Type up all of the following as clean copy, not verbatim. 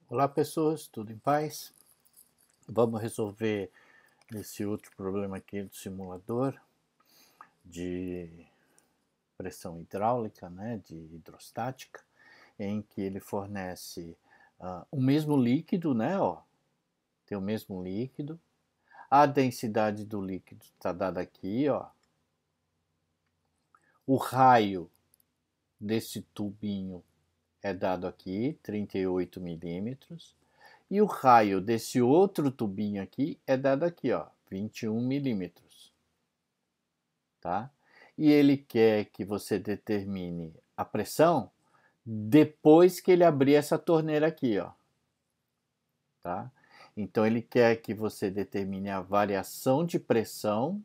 Olá pessoas, tudo em paz? Vamos resolver esse outro problema aqui do simulador de pressão hidráulica, né, de hidrostática, em que ele fornece o mesmo líquido, né, ó, tem o mesmo líquido, a densidade do líquido está dada aqui, ó, o raio desse tubinho é dado aqui, 38 milímetros, e o raio desse outro tubinho aqui é dado aqui, ó, 21 milímetros, tá? E ele quer que você determine a pressão depois que ele abrir essa torneira aqui, ó, tá? Então ele quer que você determine a variação de pressão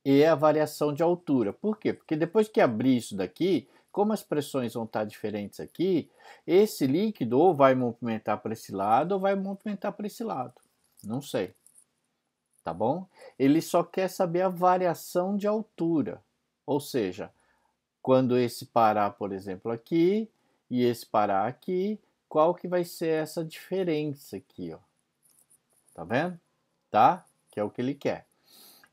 e a variação de altura. Por quê? Porque depois que abrir isso daqui, como as pressões vão estar diferentes aqui, esse líquido ou vai movimentar para esse lado ou vai movimentar para esse lado. Não sei. Tá bom? Ele só quer saber a variação de altura. Ou seja, quando esse parar, por exemplo, aqui e esse parar aqui, qual que vai ser essa diferença aqui, ó? Tá vendo? Tá? Que é o que ele quer.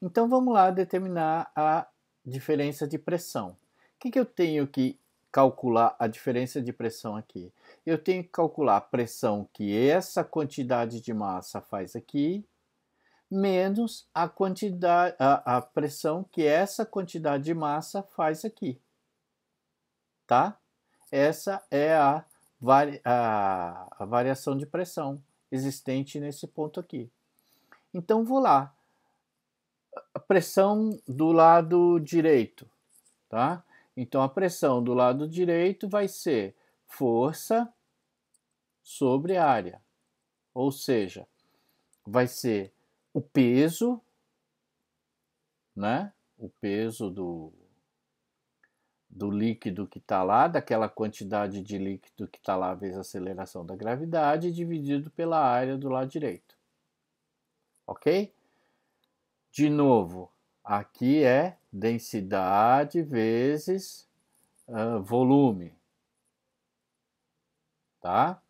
Então vamos lá determinar a diferença de pressão. O que eu tenho que calcular a diferença de pressão aqui? Eu tenho que calcular a pressão que essa quantidade de massa faz aqui, menos a quantidade, a pressão que essa quantidade de massa faz aqui. Tá? Essa é a variação de pressão existente nesse ponto aqui. Então vou lá. A pressão do lado direito, tá? Então a pressão do lado direito vai ser força sobre área, ou seja, vai ser o peso, né? O peso do líquido que está lá, daquela quantidade de líquido que está lá vezes a aceleração da gravidade, dividido pela área do lado direito. Ok? De novo, aqui é densidade vezes volume, tá?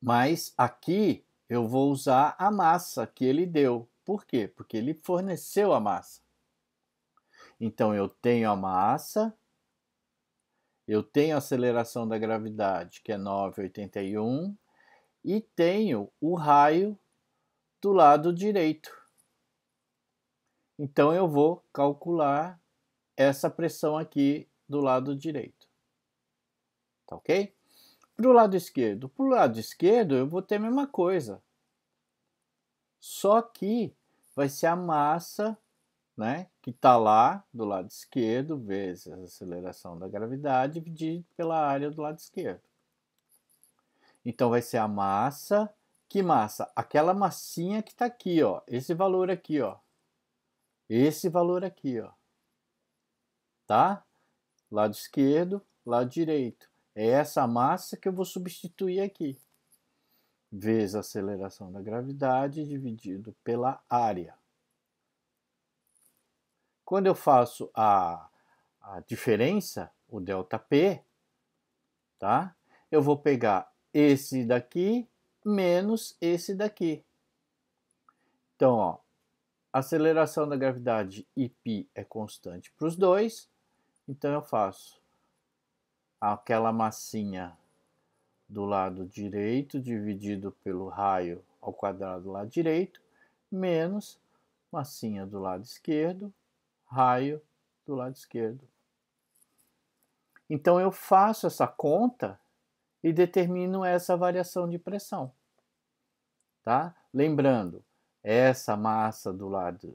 Mas aqui eu vou usar a massa que ele deu. Por quê? Porque ele forneceu a massa. Então eu tenho a massa, eu tenho a aceleração da gravidade, que é 9,81, e tenho o raio do lado direito. Então eu vou calcular essa pressão aqui do lado direito. Tá ok? Para o lado esquerdo. Para o lado esquerdo eu vou ter a mesma coisa. Só que vai ser a massa, né, que está lá do lado esquerdo, vezes a aceleração da gravidade, dividido pela área do lado esquerdo. Então vai ser a massa. Que massa? Aquela massinha que está aqui, ó. Esse valor aqui, ó. Esse valor aqui, ó. Tá? Lado esquerdo, lado direito. É essa massa que eu vou substituir aqui. Vezes a aceleração da gravidade dividido pela área. Quando eu faço a diferença, o ΔP, tá? Eu vou pegar esse daqui menos esse daqui. Então, ó, a aceleração da gravidade e π é constante para os dois. Então eu faço aquela massinha do lado direito dividido pelo raio ao quadrado do lado direito, menos massinha do lado esquerdo, raio do lado esquerdo. Então eu faço essa conta e determino essa variação de pressão. Tá? Lembrando, essa massa do lado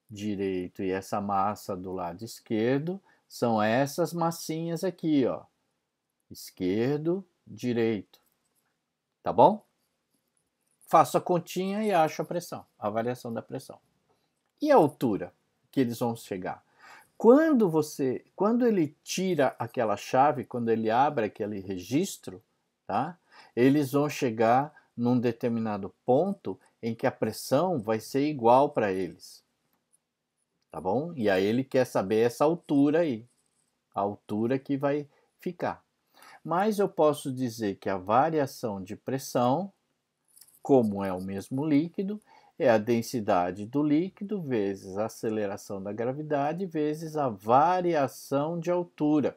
direito e essa massa do lado esquerdo são essas massinhas aqui, ó. Esquerdo, direito. Tá bom? Faço a continha e acho a pressão, a variação da pressão. E a altura que eles vão chegar? Quando ele tira aquela chave, quando ele abre aquele registro, tá? Eles vão chegar num determinado ponto em que a pressão vai ser igual para eles. Tá bom? E aí ele quer saber essa altura aí, a altura que vai ficar. mas eu posso dizer que a variação de pressão, como é o mesmo líquido, é a densidade do líquido vezes a aceleração da gravidade vezes a variação de altura.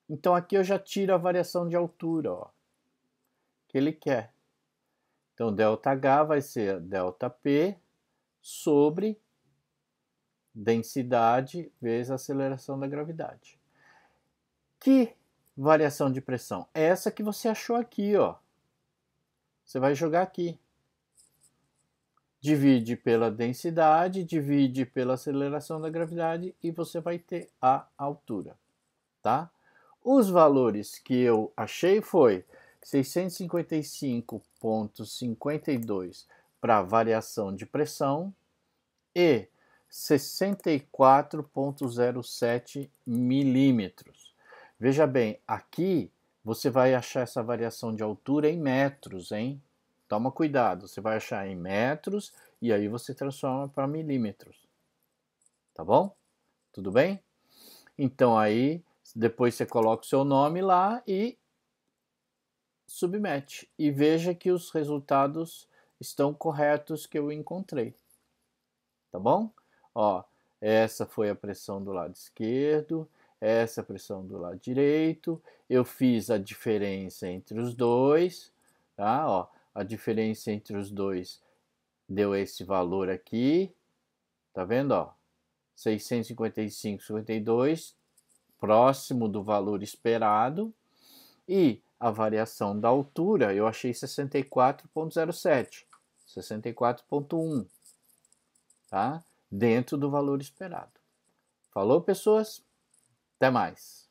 Então aqui eu já tiro a variação de altura, ó, que ele quer. Então ΔH vai ser ΔP sobre densidade vezes a aceleração da gravidade. Que variação de pressão? É essa que você achou aqui, ó. Você vai jogar aqui. Divide pela densidade, divide pela aceleração da gravidade e você vai ter a altura, tá? Os valores que eu achei foi 655,52 para variação de pressão e 64,07 milímetros. Veja bem, aqui você vai achar essa variação de altura em metros, hein? Toma cuidado, você vai achar em metros e aí você transforma para milímetros. Tá bom? Tudo bem? Então aí, depois você coloca o seu nome lá e submete. E veja que os resultados estão corretos que eu encontrei. Tá bom? Ó, essa foi a pressão do lado esquerdo, essa é a pressão do lado direito. Eu fiz a diferença entre os dois, tá? Ó, a diferença entre os dois deu esse valor aqui, tá vendo, ó? 655,52, próximo do valor esperado, e a variação da altura eu achei 64,07, 64,1, tá? Dentro do valor esperado. Falou, pessoas? Até mais!